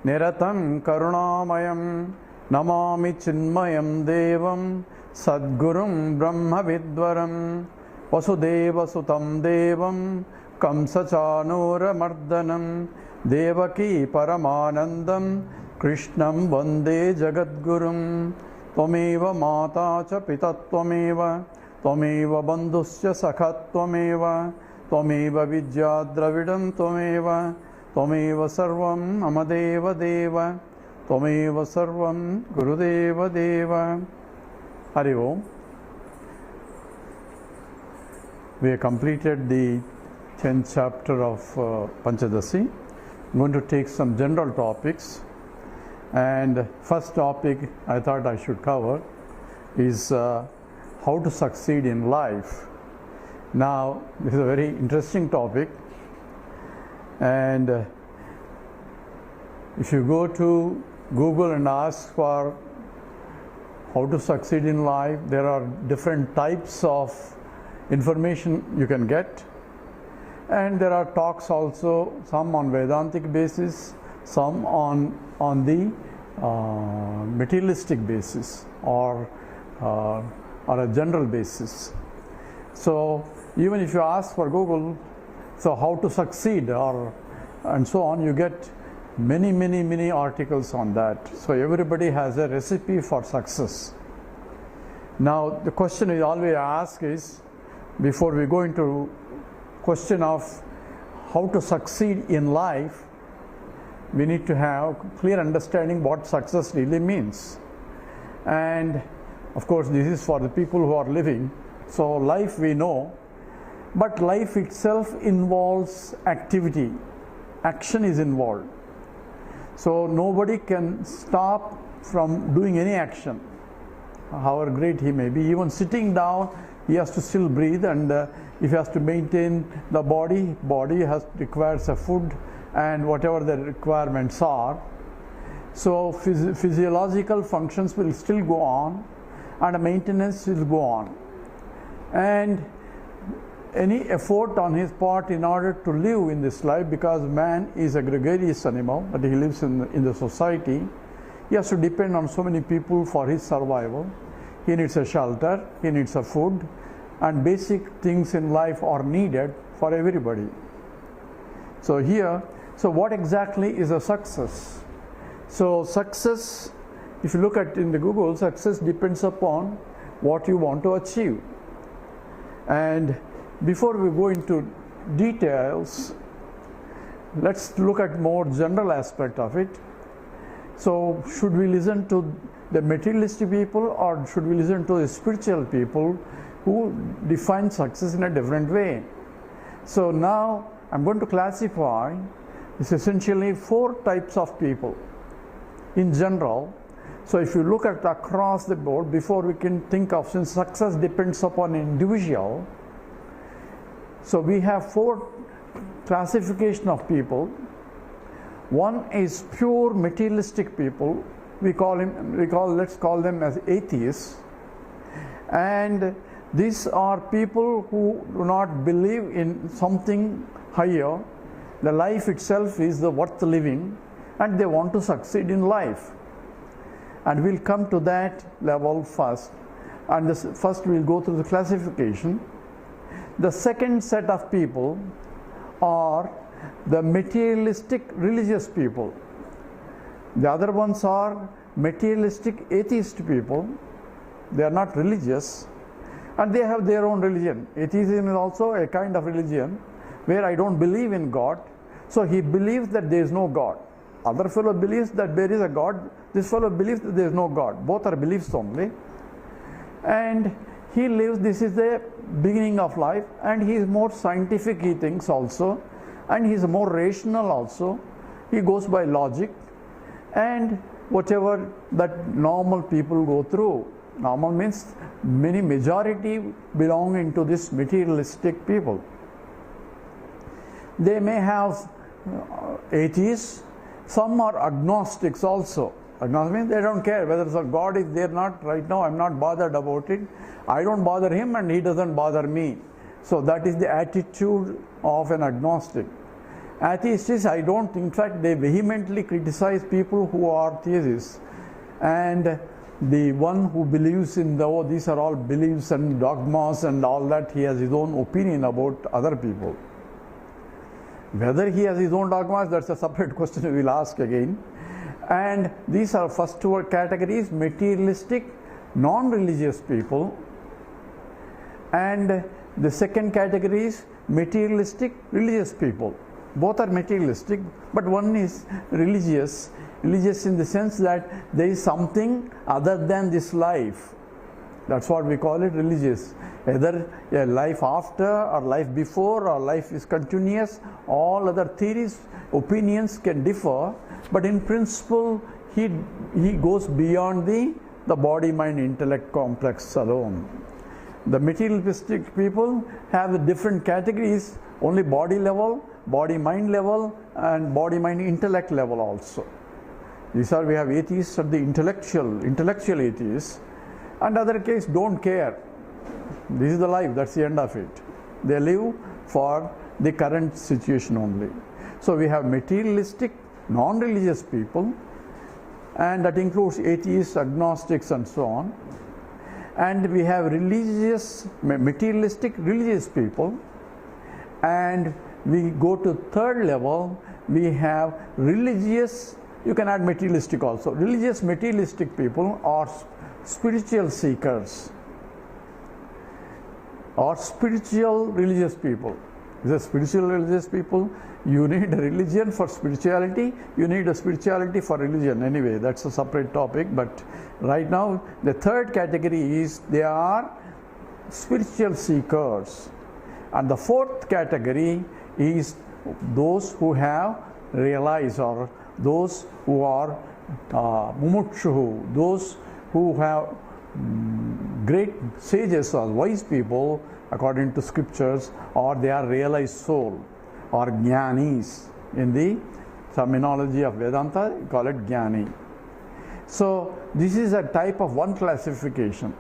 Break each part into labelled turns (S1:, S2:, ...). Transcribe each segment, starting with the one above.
S1: Niratam Karunamayam Namami Chinmayam Devam Sadgurum Brahma Vidvaram Vasudeva Sutam Devam Kamsachanura Mardanam Devaki Paramanandam Krishnam Vande Jagadgurum Tvameva Mata Cha Pita Tvameva Tvameva Bandhusya Sakha Tvameva Tvameva Vidya Dravidam Tvameva Tvameva Sarvam Amadeva Deva Tvameva Sarvam Gurudeva Deva. Hari Om. We have completed the 10th chapter of Panchadasi. I'm going to take some general topics, and first topic I thought I should cover is how to succeed in life. Now this is a very interesting topic, and if you go to Google and ask for how to succeed in life, there are different types of information you can get. And there are talks also, some on Vedantic basis, some on the materialistic basis, or a general basis. So even if you ask for Google, so how to succeed and so on, you get many articles on that. So everybody has a recipe for success. Now the question we always ask is, before we go into question of how to succeed in life, we need to have clear understanding what success really means. And of course this is for the people who are living. So life we know, but life itself involves activity. Action is involved. So nobody can stop from doing any action, however great he may be. Even sitting down, he has to still breathe, and if he has to maintain the body requires a food and whatever the requirements are. So physiological functions will still go on, and maintenance will go on. And any effort on his part in order to live in this life, because man is a gregarious animal, that he lives in the society, he has to depend on so many people for his survival. He needs a shelter, he needs a food, and basic things in life are needed for everybody. So what exactly is a success? So success, if you look at in the Google, success depends upon what you want to achieve. And before we go into details, let's look at more general aspect of it. So should we listen to the materialistic people, or should we listen to the spiritual people who define success in a different way? So now I'm going to classify this essentially 4 types of people in general. So if you look at across the board, before we can think of, since success depends upon an individual, so we have 4 classification of people. One is pure materialistic people. Let's call them as atheists. And these are people who do not believe in something higher. The life itself is the worth living, and they want to succeed in life. And we'll come to that level first. And first we'll go through the classification. The second set of people are the materialistic religious people. The other ones are materialistic atheist people. They are not religious, and they have their own religion. Atheism is also a kind of religion where I don't believe in God, so he believes that there is no God. Other fellow believes that there is a God. This fellow believes that there is no God. Both are beliefs only. And he lives, this is the beginning of life, and he is more scientific, he thinks also, and he is more rational also. He goes by logic and whatever that normal people go through. Normal means majority belonging to this materialistic people. They may have atheists, some are agnostics also. Agnostic means they don't care whether the God is there or not. Right now I'm not bothered about it. I don't bother him and he doesn't bother me. So that is the attitude of an agnostic. Atheists, I don't, in fact, they vehemently criticize people who are theists. And the one who believes in these are all beliefs and dogmas and all that, he has his own opinion about other people. Whether he has his own dogmas, that's a separate question we will ask again. And these are first two categories: materialistic, non-religious people. And the second category is materialistic, religious people. Both are materialistic, but one is religious. Religious in the sense that there is something other than this life. That's what we call it, religious. Either a life after or life before or life is continuous. All other theories, opinions can differ, but in principle he goes beyond the body, mind, intellect complex alone. The materialistic people have different categories, only body level, body mind level, and body mind intellect level also. These are, we have atheists at the intellectual atheists, and other case don't care. This is the life, that's the end of it. They live for the current situation only. So we have materialistic, non-religious people, and that includes atheists, agnostics, and so on. And we have religious, materialistic, religious people. And we go to third level, we have religious, you can add materialistic also. Religious, materialistic people are spiritual seekers or spiritual religious people. The spiritual religious people, you need a religion for spirituality, you need a spirituality for religion. Anyway, that's a separate topic, but right now the third category is they are spiritual seekers. And the fourth category is those who have realized, or those who are mumukshu, those who have great sages or wise people according to scriptures, or they are realized soul, or jnanis. In the terminology of Vedanta, we call it jnani. So this is a type of one classification.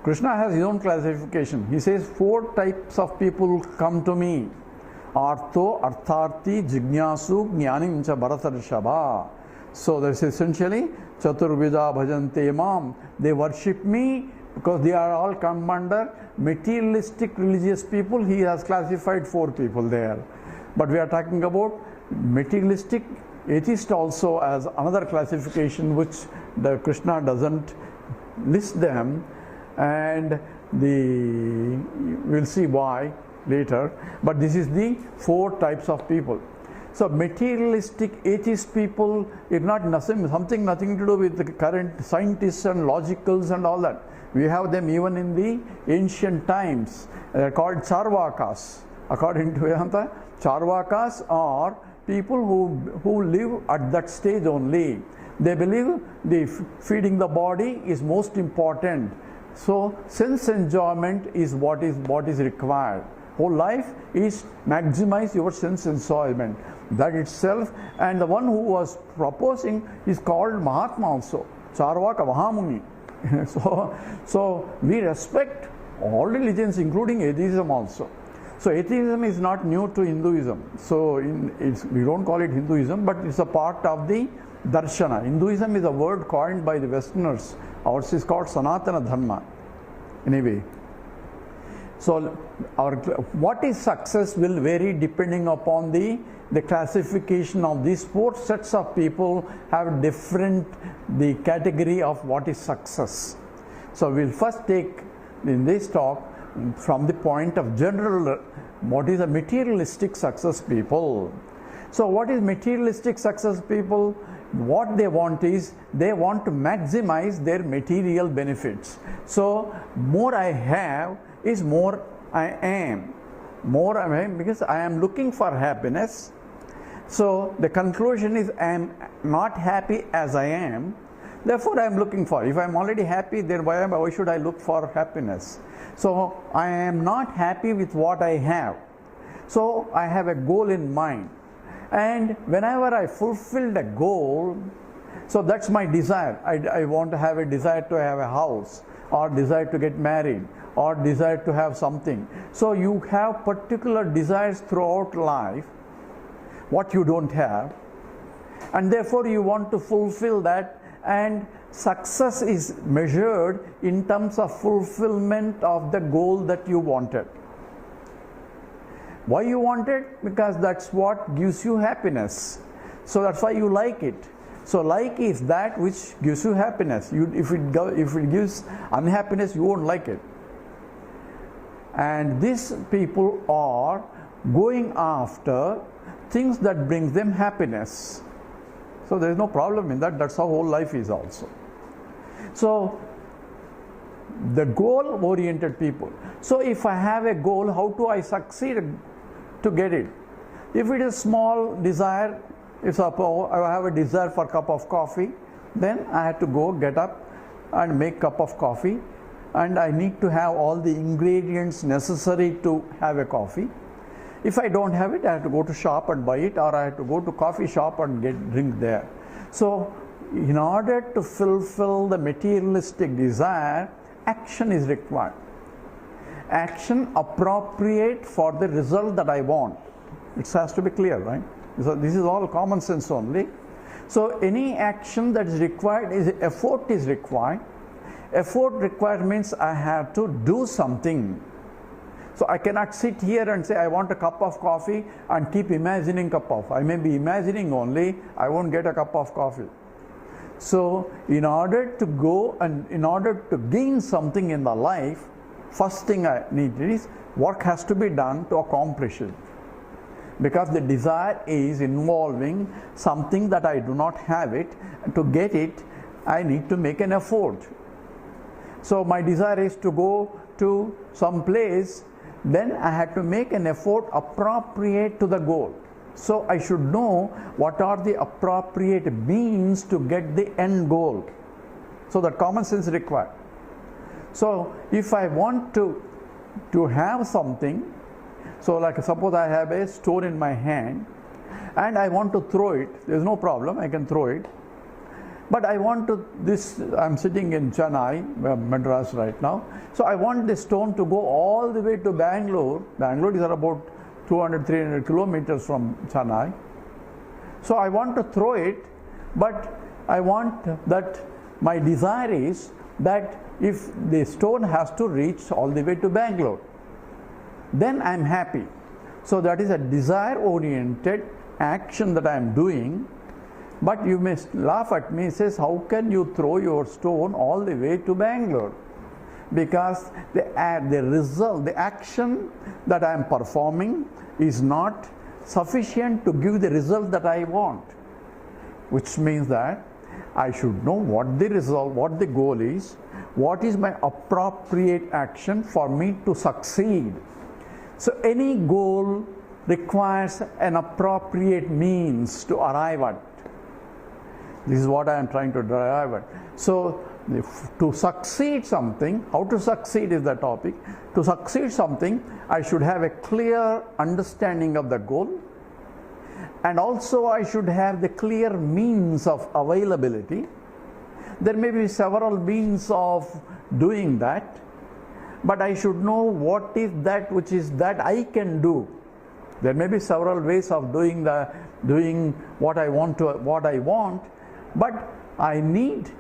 S1: Krishna has his own classification. He says 4 types of people come to me: artho, artharthi, jignasu, jnanim cha bharatarshava. So that's essentially chaturvida bhajante mam. They worship me because they are all come under materialistic religious people. He has classified 4 people there. But we are talking about materialistic atheist also as another classification, which the Krishna doesn't list them, and we'll see why later. But this is the 4 types of people. So materialistic atheist people is not nothing to do with the current scientists and logicals and all that. We have them even in the ancient times. They are called charvakas. According to Vedanta, charvakas are people who live at that stage only. They believe the feeding the body is most important. So sense enjoyment is what is required. Whole life is maximize your sense enjoyment. That itself, and the one who was proposing is called Mahatma also, Charvaka Mahamuni. So we respect all religions, including atheism also. So atheism is not new to Hinduism. So we don't call it Hinduism, but it's a part of the darshana. Hinduism is a word coined by the Westerners. Ours is called Sanatana Dharma. Anyway, so what is success will vary depending upon the classification of these 4 sets of people have different the category of what is success. So we'll first take in this talk from the point of general, what is a materialistic success people. So what is materialistic success people? What they want is, they want to maximize their material benefits. So more I have is more I am. More I am, because I am looking for happiness. So the conclusion is I am not happy as I am, therefore I am looking for. If I am already happy, then why should I look for happiness? So I am not happy with what I have. So I have a goal in mind. And whenever I fulfill the goal, so that's my desire. I want to have a desire to have a house, or desire to get married, or desire to have something. So you have particular desires throughout life. what you don't have, and therefore you want to fulfill that, and success is measured in terms of fulfillment of the goal that you wanted. Why you want it? Because that's what gives you happiness. So that's why you like it. So like is that which gives you happiness. If it gives unhappiness, you won't like it. And these people are going after things that brings them happiness. So there is no problem in that. That's how whole life is also. So the goal-oriented people. So if I have a goal, how do I succeed to get it? If it is small desire, if I have a desire for a cup of coffee, then I have to go get up and make a cup of coffee, and I need to have all the ingredients necessary to have a coffee. If I don't have it, I have to go to shop and buy it, or I have to go to coffee shop and drink there. So in order to fulfill the materialistic desire, action is required. Action appropriate for the result that I want. It has to be clear, right? So this is all common sense only. So any action that is required is effort is required. Effort required means I have to do something. So I cannot sit here and say I want a cup of coffee and keep imagining cup of. I may be imagining only, I won't get a cup of coffee. So in order to go and in order to gain something in the life, first thing I need is work has to be done to accomplish it. Because the desire is involving something that I do not have it. To get it, I need to make an effort. So my desire is to go to some place, then I have to make an effort appropriate to the goal. So I should know what are the appropriate means to get the end goal. So that common sense is required. So if I want to have something, so like suppose I have a stone in my hand and I want to throw it, there is no problem, I can throw it. But I want to, I'm sitting in Chennai, Madras right now. So I want this stone to go all the way to Bangalore. Bangalore is about 200-300 kilometers from Chennai. So I want to throw it, but I want that my desire is that if the stone has to reach all the way to Bangalore, then I am happy. So that is a desire-oriented action that I am doing. But you may laugh at me, says, how can you throw your stone all the way to Bangalore? Because the result, the action that I am performing is not sufficient to give the result that I want. Which means that I should know what the result, what the goal is, what is my appropriate action for me to succeed. So any goal requires an appropriate means to arrive at. This is what I am trying to drive at. So to succeed something, how to succeed is the topic. To succeed something, I should have a clear understanding of the goal, and also I should have the clear means of availability. There may be several means of doing that, but I should know what is that which is that I can do. There may be several ways of doing what I want, but I need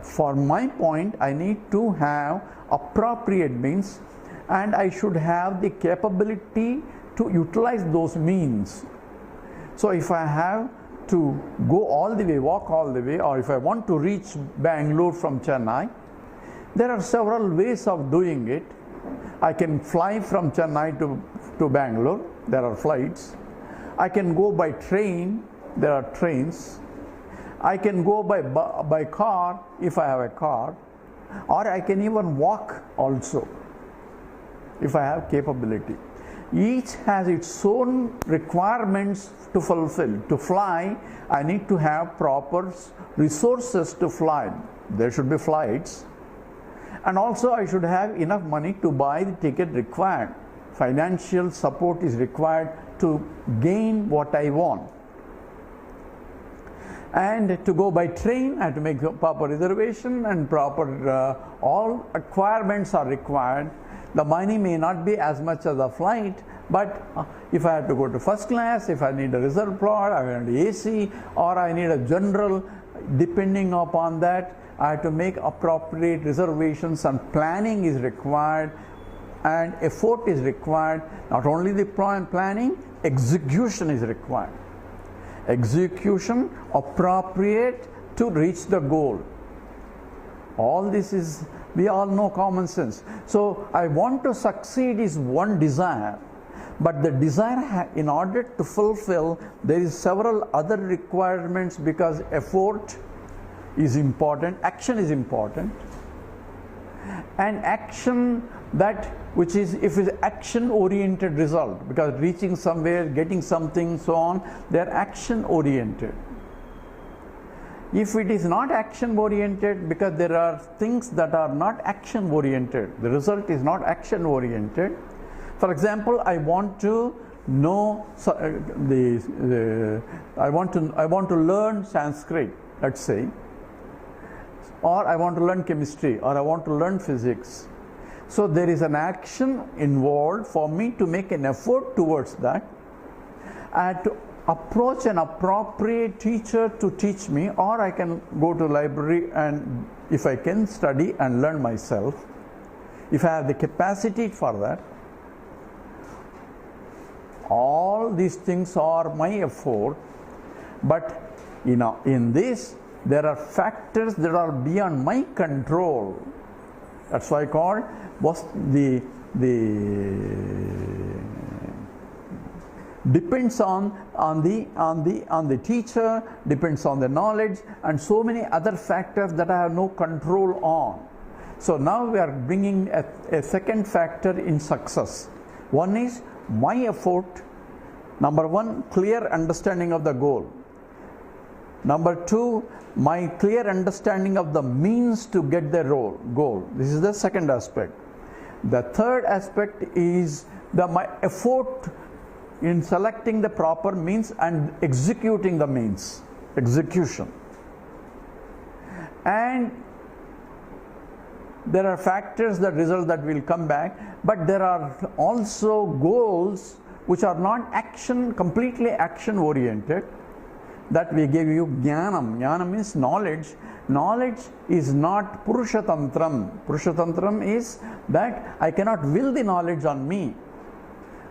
S1: for my point, I need to have appropriate means, and I should have the capability to utilize those means. So if I have to go all the way, walk all the way, or if I want to reach Bangalore from Chennai, there are several ways of doing it. I can fly from Chennai to Bangalore, there are flights. I can go by train, there are trains. I can go by car if I have a car, or I can even walk also if I have capability. Each has its own requirements to fulfill. To fly, I need to have proper resources to fly. There should be flights, and also I should have enough money to buy the ticket required. Financial support is required to gain what I want. And to go by train, I have to make proper reservation and proper all requirements are required. The money may not be as much as a flight, But if I have to go to first class, if I need a reserve plot, I need AC, or I need a general, depending upon that, I have to make appropriate reservations, and planning is required and effort is required. Not only the planning, execution is required. Execution appropriate to reach the goal. All this is, we all know common sense. So I want to succeed is one desire, but the desire, in order to fulfill, there is several other requirements, because effort is important, action is important, and action that which is, if it's action oriented result, because reaching somewhere, getting something, so on, they are action oriented. If it is not action oriented, because there are things that are not action oriented, the result is not action oriented. For example, I want to know I want to learn Sanskrit, let's say, or I want to learn chemistry, or I want to learn physics. So there is an action involved for me to make an effort towards that. I had to approach an appropriate teacher to teach me, or I can go to library and, if I can, study and learn myself, if I have the capacity for that. All these things are my effort, but in this there are factors that are beyond my control. That's why I call depends on the teacher, depends on the knowledge, and so many other factors that I have no control on. So now we are bringing a second factor in success. One is my effort. Number one, clear understanding of the goal. Number two, my clear understanding of the means to get the goal. This is the second aspect. The third aspect is my effort in selecting the proper means and executing the means. Execution. And there are factors that result that will come back, but there are also goals which are not completely action oriented, that we gave you jnanam. Jnanam means knowledge. Knowledge is not purushatantram. Purushatantram is that I cannot will the knowledge on me.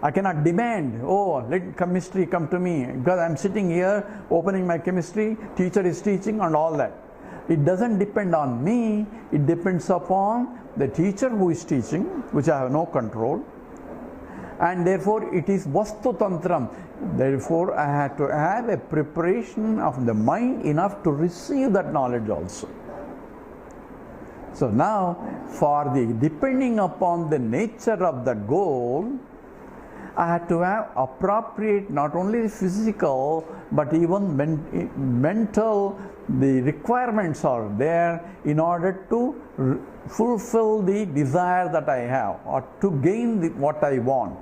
S1: I cannot demand, oh, let chemistry come to me, because I am sitting here opening my chemistry, teacher is teaching and all that. It doesn't depend on me, it depends upon the teacher who is teaching, which I have no control. And therefore it is vastu tantram. Therefore I had to have a preparation of the mind enough to receive that knowledge also. So now, for depending upon the nature of the goal, I had to have appropriate, not only physical but even mental, the requirements are there in order to fulfill the desire that I have, or to gain what I want.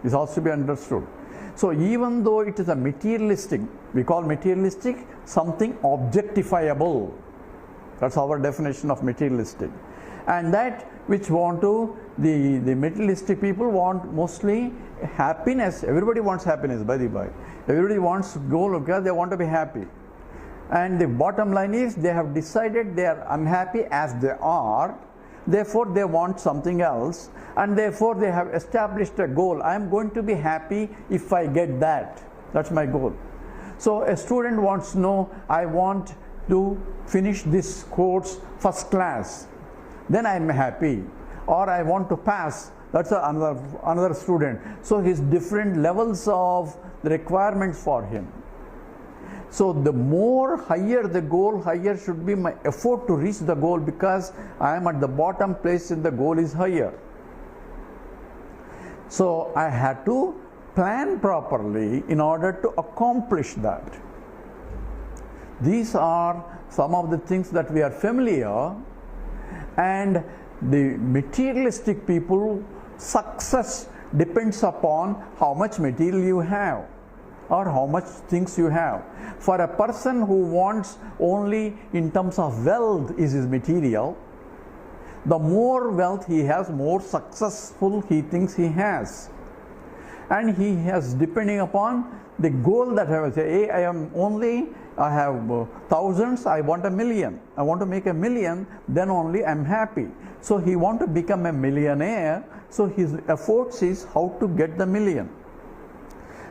S1: This has to be understood. So even though it is a materialistic, we call materialistic something objectifiable. That's our definition of materialistic. And that which want to, the materialistic people want mostly happiness. Everybody wants happiness, by the by. Everybody wants goal because they want to be happy. And the bottom line is they have decided they are unhappy as they are, therefore they want something else, and therefore they have established a goal. I am going to be happy if I get that. That's my goal. So a student wants to know, I want to finish this course first class, then I am happy. Or I want to pass, that's another student. So his different levels of the requirements for him. So the more higher the goal, higher should be my effort to reach the goal, because I am at the bottom place and the goal is higher. So I had to plan properly in order to accomplish that. These are some of the things that we are familiar, and the materialistic people, success depends upon how much material you have or how much things you have. For a person who wants only in terms of wealth is his material, the more wealth he has, more successful he thinks he has. and he has, depending upon the goal that I will say, hey, I have thousands, I want a million, I want to make a million, then only I'm happy. So he want to become a millionaire, so his efforts is how to get the million.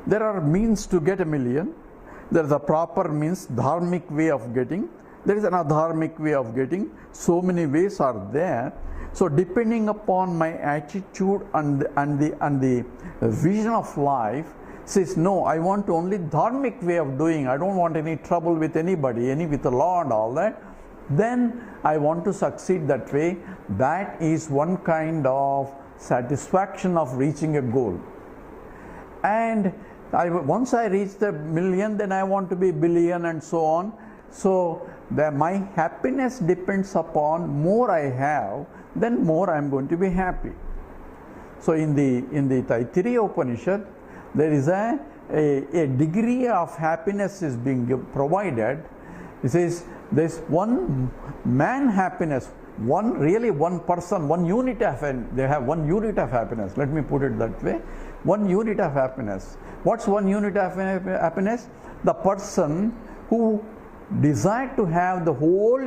S1: There are means to get a million. There is a proper means, dharmic way of getting. There is an adharmic way of getting. So many ways are there. So depending upon my attitude and the vision of life, says no, I want only dharmic way of doing. I don't want any trouble with anybody, with the law and all that. Then I want to succeed that way. That is one kind of satisfaction of reaching a goal. And once I reach the million, then I want to be billion and so on. So my happiness depends upon more I have, then more I am going to be happy. So in the Taittiriya Upanishad, there is a degree of happiness is being provided. It says there's one man happiness, one person, one unit of, they have one unit of happiness. Let me put it that way. One unit of happiness. What's one unit of happiness? The person who desired to have the whole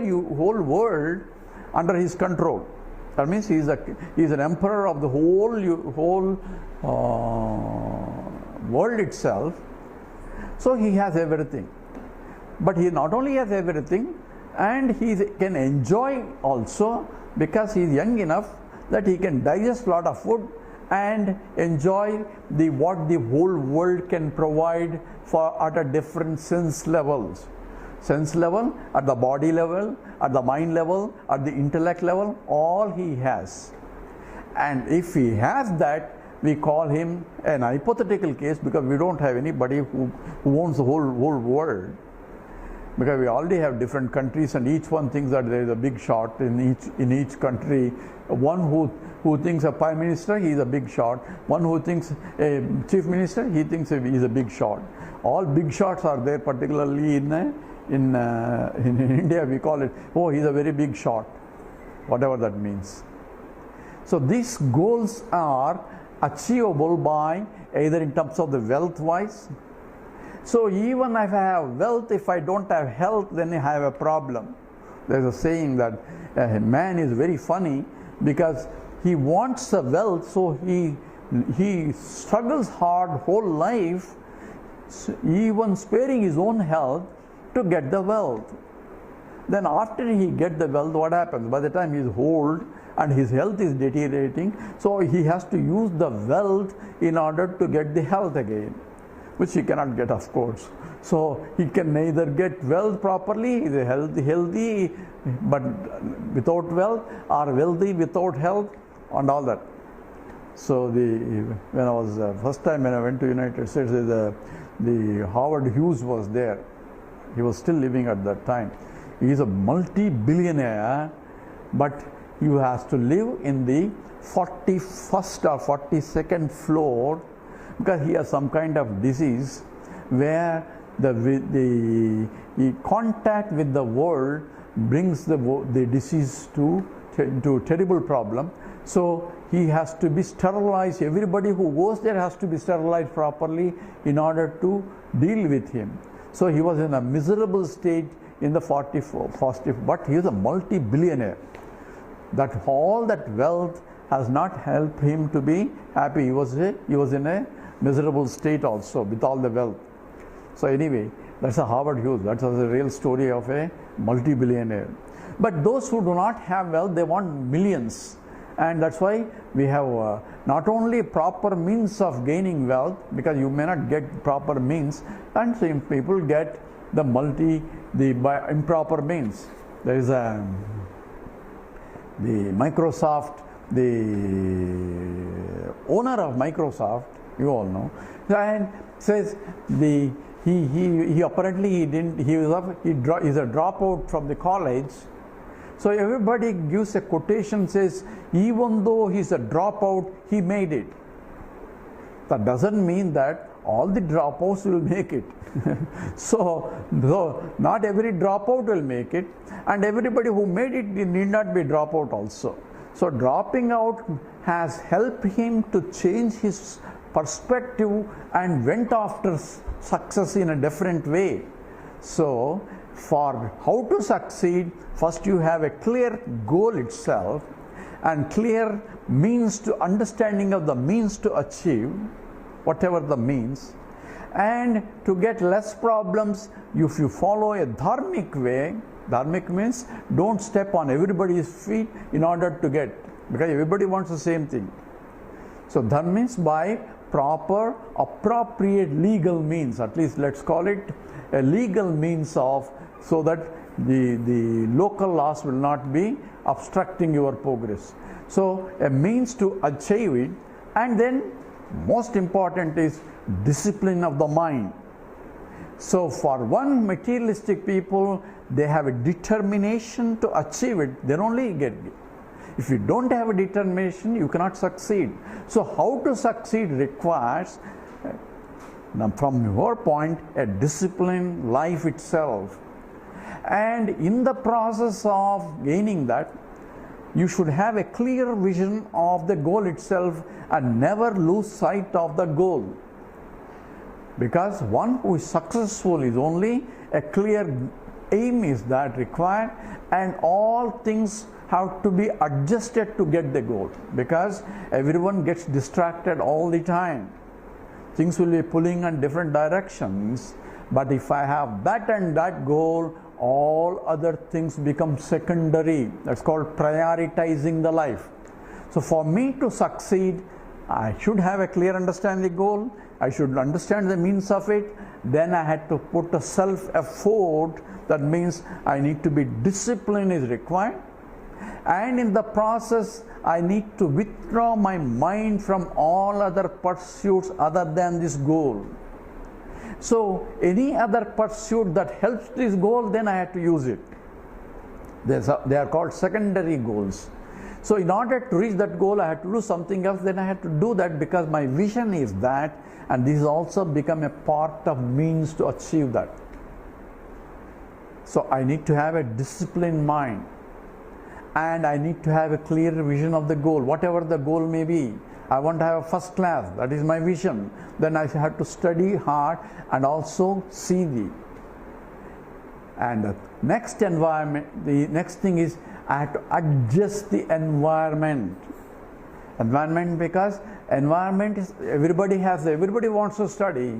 S1: world under his control. That means he is an emperor of the whole world itself. So he has everything. But he not only has everything, and he can enjoy also, because he is young enough that he can digest a lot of food and enjoy what the whole world can provide for at a different sense levels. Sense level, at the body level, at the mind level, at the intellect level, all he has. And if he has that, we call him an hypothetical case, because we don't have anybody who owns the whole world. Because we already have different countries, and each one thinks that there is a big shot in each country. One who thinks a prime minister, he is a big shot. One who thinks a chief minister, he thinks he is a big shot. All big shots are there, particularly in India. We call it, oh, he's a very big shot, whatever that means. So these goals are achievable by either in terms of the wealth wise. So even if I have wealth, if I don't have health, then I have a problem. There's a saying that a man is very funny because he wants the wealth, so he struggles hard whole life, even sparing his own health to get the wealth. Then after he gets the wealth, what happens? By the time he is old and his health is deteriorating, so he has to use the wealth in order to get the health again, which he cannot get, of course. So he can neither get wealth properly, he is healthy but without wealth, or wealthy without health, and all that. So when I was first time when I went to United States, the Howard Hughes was there. He was still living at that time. He is a multi-billionaire, but he has to live in the 41st or 42nd floor because he has some kind of disease where the contact with the world brings the disease to terrible problem. So he has to be sterilized. Everybody who goes there has to be sterilized properly in order to deal with him. So he was in a miserable state in the 40th, but he is a multi-billionaire. That all that wealth has not helped him to be happy. He was in a miserable state also with all the wealth. So anyway, that's a Howard Hughes. That's a real story of a multi-billionaire. But those who do not have wealth, they want millions. And that's why we have not only proper means of gaining wealth, because you may not get proper means, and some people get by improper means. There is the Microsoft, the owner of Microsoft, you all know, and says he apparently is a dropout from the college. So everybody gives a quotation, says even though he's a dropout, he made it. That doesn't mean that all the dropouts will make it. So not every dropout will make it, and everybody who made it need not be dropout also. So dropping out has helped him to change his perspective and went after success in a different way. So, for how to succeed, first you have a clear goal itself and clear means to understanding of the means to achieve, whatever the means. And to get less problems, if you follow a dharmic way, dharmic means don't step on everybody's feet in order to get, because everybody wants the same thing. So dharma means by proper, appropriate legal means, at least let's call it a legal means of, so that the local laws will not be obstructing your progress. So a means to achieve it, and then most important is discipline of the mind. So for one, materialistic people, they have a determination to achieve it, then only get it. If you don't have a determination, you cannot succeed. So how to succeed requires, from your point, a disciplined life itself. And in the process of gaining that, you should have a clear vision of the goal itself and never lose sight of the goal. Because one who is successful is only a clear aim is that required, and all things have to be adjusted to get the goal, because everyone gets distracted all the time. Things will be pulling in different directions, but if I have that and that goal, all other things become secondary. That's called prioritizing the life. So for me to succeed, I should have a clear understanding goal, I should understand the means of it, then I had to put a self-effort. That means I need to be discipline is required, and in the process I need to withdraw my mind from all other pursuits other than this goal. So any other pursuit that helps this goal, then I have to use it. They are called secondary goals. So in order to reach that goal, I have to do something else, then I have to do that because my vision is that, and this also become a part of means to achieve that. So I need to have a disciplined mind, and I need to have a clear vision of the goal, whatever the goal may be. I want to have a first class, that is my vision. Then I have to study hard and also see and the next environment, the next thing is I have to adjust the environment. Environment, because environment is, everybody wants to study,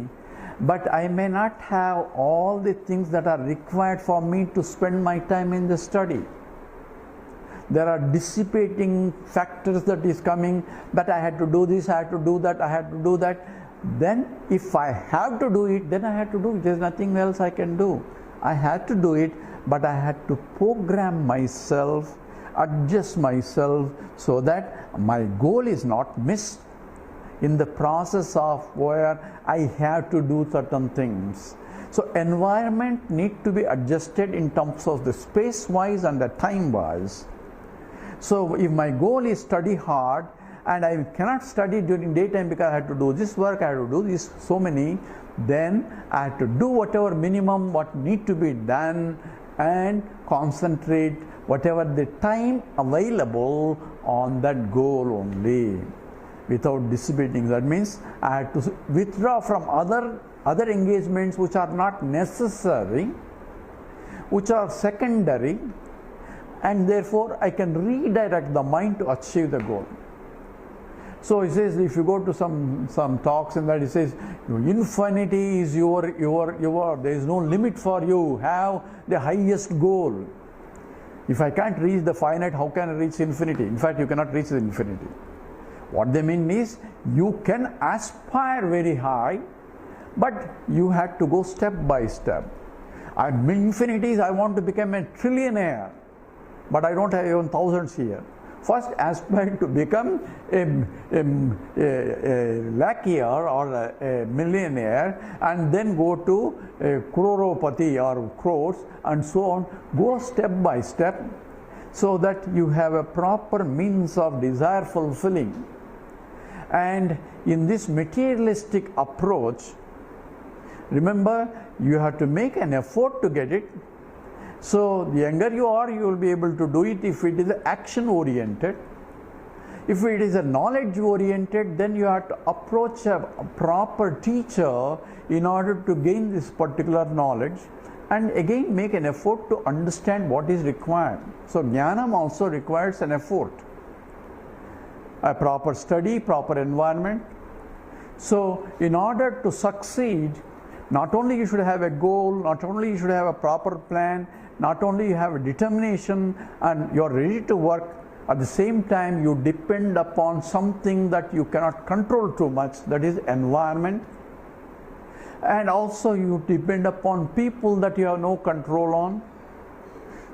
S1: but I may not have all the things that are required for me to spend my time in the study. There are dissipating factors that is coming, that I had to do this, I had to do that, I had to do that. Then if I have to do it, then I have to do it. There's nothing else I can do. I had to do it, but I had to program myself, adjust myself so that my goal is not missed in the process of where I have to do certain things. So environment need to be adjusted in terms of the space wise and the time wise. So if my goal is study hard, and I cannot study during daytime because I have to do this work, I have to do this so many, then I have to do whatever minimum what need to be done and concentrate whatever the time available on that goal only, without dissipating. That means I have to withdraw from other engagements which are not necessary, which are secondary, and therefore I can redirect the mind to achieve the goal. So he says, if you go to some talks and that he says, infinity is your, there is no limit for you, have the highest goal. If I can't reach the finite, how can I reach infinity? In fact, you cannot reach the infinity. What they mean is, you can aspire very high, but you have to go step by step. Infinity is, I want to become a trillionaire, but I don't have even thousands here. First aspire to become a lakhiyar or a millionaire, and then go to a croropati or crores, and so on. Go step by step so that you have a proper means of desire fulfilling. And in this materialistic approach, remember, you have to make an effort to get it. So the younger you are, you will be able to do it if it is action oriented. If it is a knowledge oriented, then you have to approach a proper teacher in order to gain this particular knowledge, and again make an effort to understand what is required. So jnanam also requires an effort, a proper study, proper environment. So in order to succeed, not only you should have a goal, not only you should have a proper plan, not only you have a determination and you are ready to work, at the same time you depend upon something that you cannot control too much, that is environment. And also you depend upon people that you have no control on.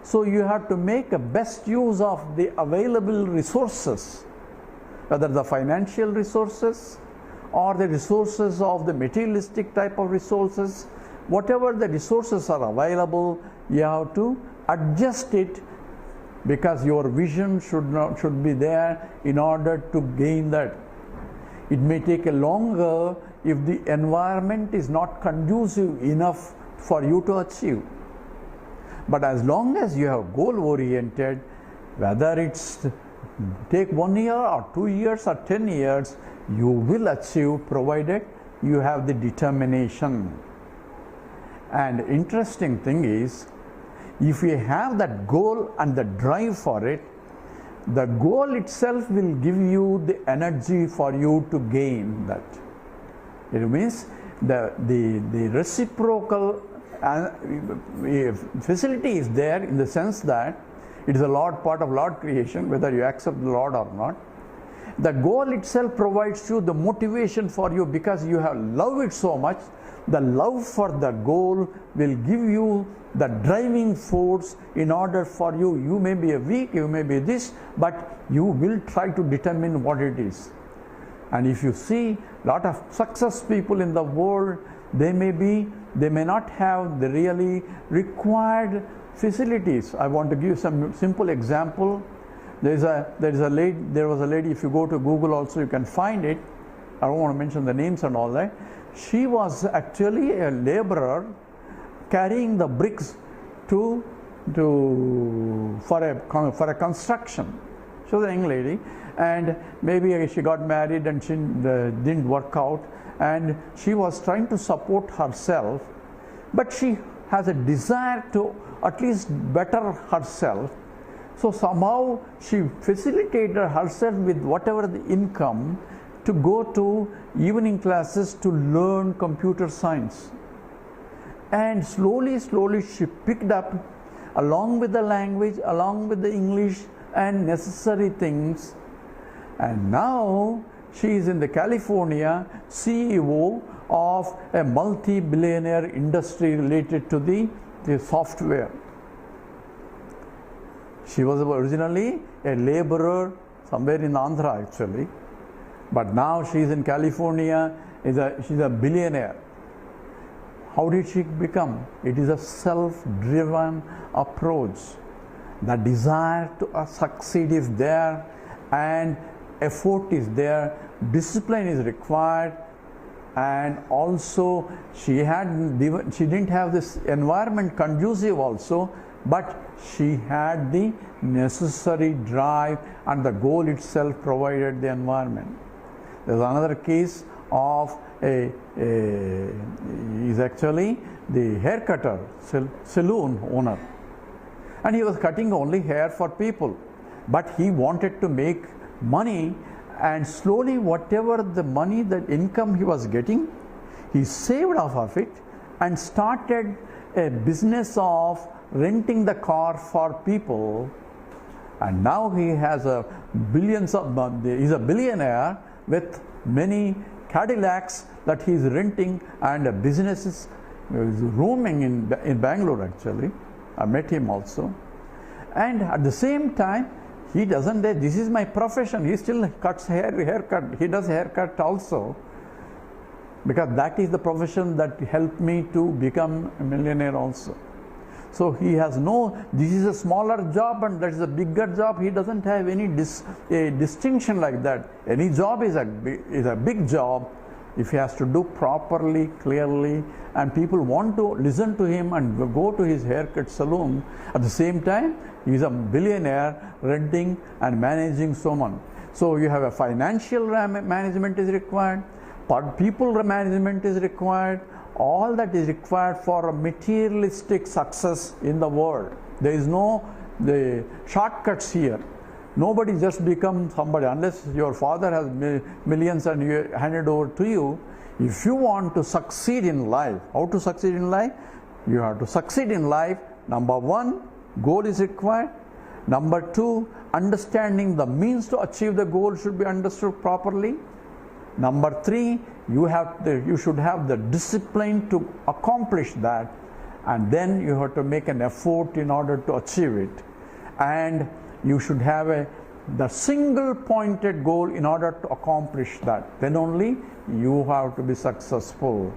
S1: So you have to make a best use of the available resources, whether the financial resources or the resources of the materialistic type of resources. Whatever the resources are available, you have to adjust it, because your vision should be there in order to gain that. It may take a longer if the environment is not conducive enough for you to achieve. But as long as you have goal oriented, whether it's take 1 year or 2 years or 10 years, you will achieve, provided you have the determination. And interesting thing is, if you have that goal and the drive for it, the goal itself will give you the energy for you to gain that. It means the reciprocal facility is there, in the sense that it is a Lord, part of Lord creation, whether you accept the Lord or not. The goal itself provides you the motivation for you, because you have loved it so much. The love for the goal will give you the driving force in order for you. You may be weak, you may be this, but you will try to determine what it is. And if you see a lot of success people in the world, they may not have the really required facilities. I want to give some simple example. There was a lady, if you go to Google also you can find it. I don't want to mention the names and all that. She was actually a laborer carrying the bricks for a construction. She was a young lady, and maybe she got married and she didn't work out, and she was trying to support herself, but she has a desire to at least better herself. So somehow she facilitated herself with whatever the income to go to evening classes to learn computer science. And slowly she picked up, along with the language, along with the English and necessary things. And now she is in the California CEO of a multi-billionaire industry related to the software. She was originally a laborer somewhere in Andhra actually, but now she is in California, she's a billionaire. How did she become? It is a self-driven approach. The desire to succeed is there, and effort is there, discipline is required, and also she didn't have this environment conducive also, but she had the necessary drive, and the goal itself provided the environment. There's another case of he's actually the hair cutter, saloon owner, and he was cutting only hair for people, but he wanted to make money, and slowly whatever the money, the income he was getting, he saved off of it and started a business of renting the car for people. And now he has he's a billionaire with many Cadillacs that he is renting, and a business is roaming in Bangalore actually. I met him also. And at the same time, he doesn't say, this is my profession. He still cuts haircut. He does haircut also, because that is the profession that helped me to become a millionaire also. So he has this is a smaller job and that is a bigger job. He doesn't have any distinction like that. Any job is a big job if he has to do properly, clearly, and people want to listen to him and go to his haircut salon. At the same time, he is a billionaire renting and managing so on. So you have a financial management is required, people management is required. All that is required for a materialistic success in the world. There is no the shortcuts here. Nobody just becomes somebody unless your father has millions and you hand it over to you. If you want to succeed in life, how to succeed in life? You have to succeed in life. Number one, goal is required. Number two, understanding the means to achieve the goal should be understood properly. Number three, you should have the discipline to accomplish that, and then you have to make an effort in order to achieve it. And you should have the single pointed goal in order to accomplish that. Then only you have to be successful.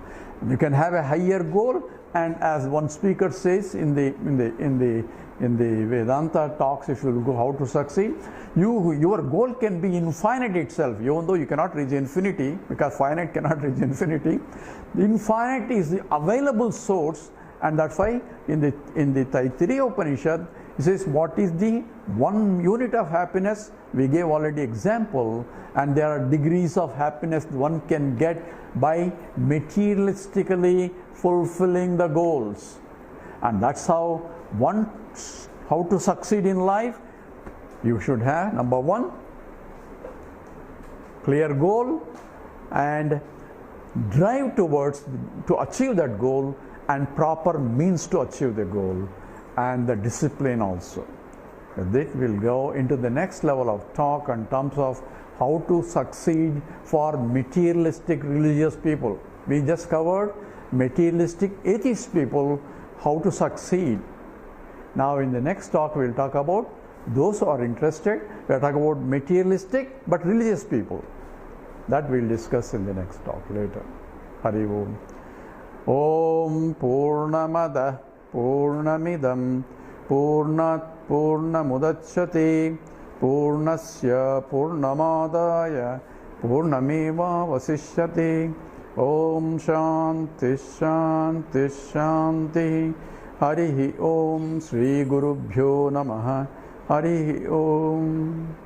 S1: You can have a higher goal, and as one speaker says in the Vedanta talks, if you go how to succeed, your goal can be infinite itself, even though you cannot reach infinity, because finite cannot reach infinity. The infinite is the available source, and that's why in the Taittiriya Upanishad it says what is the one unit of happiness. We gave already example, and there are degrees of happiness one can get by materialistically fulfilling the goals. And that's how to succeed in life. You should have, number one, clear goal and drive towards to achieve that goal, and proper means to achieve the goal, and the discipline also. With it, we'll go into the next level of talk in terms of how to succeed for materialistic religious people. We just covered materialistic atheist people, how to succeed. Now in the next talk we'll talk about those who are interested. We'll talk about materialistic but religious people. That we'll discuss in the next talk later. Hari Om. Om Purnamada Purnamidam Purnat Purnamudachyate Purnasya Purnamadaya Purnameva Vasishyate. Om Shanti Shanti Shanti. Harihi Om. Shri Gurubhyo Namaha. Harihi Om.